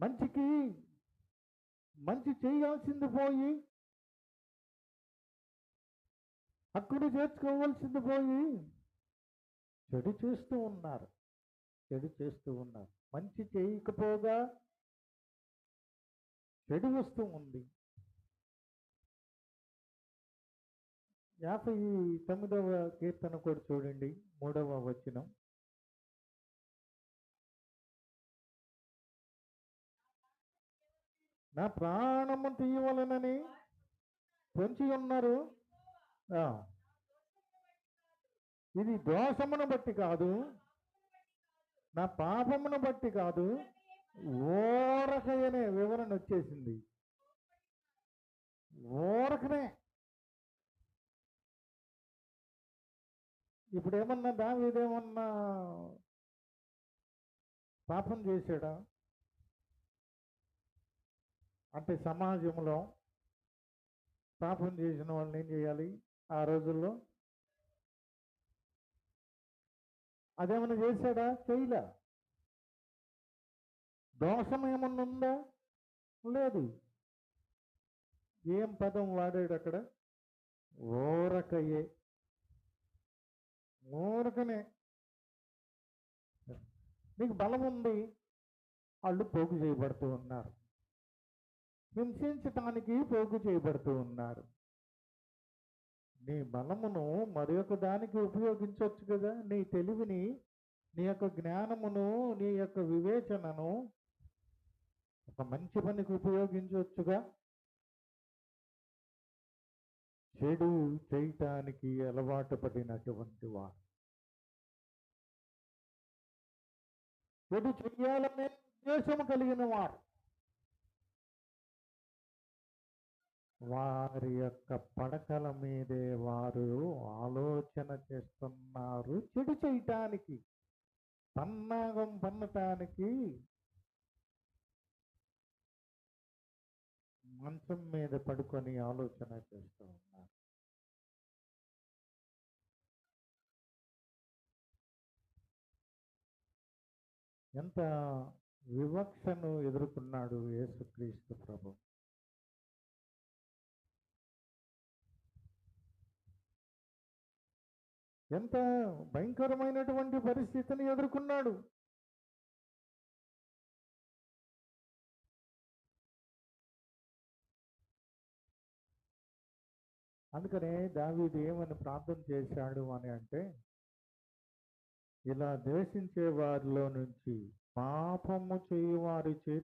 మంచికి మంచి చేయాల్సింది పోయి హక్కును చేర్చుకోవాల్సింది పోయి చెడు చేస్తూ ఉన్నారు. మంచి చేయకపోగా చెడు వస్తూ ఉంది. 59వ కీర్తన కూడా చూడండి, 3వ వచనం. నా ప్రాణము తీయవలనని పొంచి ఉన్నారు. ఇది దోషమును బట్టి కాదు, నా పాపమును బట్టి కాదు, ఓరకయనే వివరణ వచ్చేసింది. ఓరకనే. ఇప్పుడు ఏమన్నా దావీదేమన్నా పాపం చేశాడా అంటే సమాజంలో పాపం చేసిన వాళ్ళని ఏం చేయాలి ఆ రోజుల్లో? అదేమన్నా చేశాడా? చేయలే. దోషం ఏమన్నా ఉందా? లేదు. ఏం పదం వాడాడు అక్కడ? ఓరకయే. ఊరకనే. నీకు బలం ఉంది, వాళ్ళు పోగు చేయబడుతూ ఉన్నారు, హింసించటానికి పోగు చేయబడుతూ ఉన్నారు. నీ బలమును మరి ఒక దానికి ఉపయోగించవచ్చు కదా. నీ తెలివిని, నీ యొక్క జ్ఞానమును, నీ యొక్క వివేచనను ఒక మంచి పనికి ఉపయోగించవచ్చుగా. చెడు చేయటానికి అలవాటు పడినటువంటి వారు, చెడు చెయ్యాలనే ఉద్దేశం కలిగిన వారు, వారి యొక్క పడకల మీదే వారు ఆలోచన చేస్తున్నారు. చెడు చేయటానికి, పన్నాగం పన్నటానికి మంచం మీద పడుకొని ఆలోచన చేస్తూ ఉన్నారు. ఎంత వివక్షను ఎదుర్కొన్నాడు యేసుక్రీస్తు ప్రభు. ఎంత భయంకరమైనటువంటి పరిస్థితిని ఎదుర్కొన్నాడు. అందుకనే దావీదు ఏమని ప్రార్థన చేశాడు అని అంటే, ఇలా ద్వేషించే వారిలో నుంచి, పాపము చేయు వారి చేతి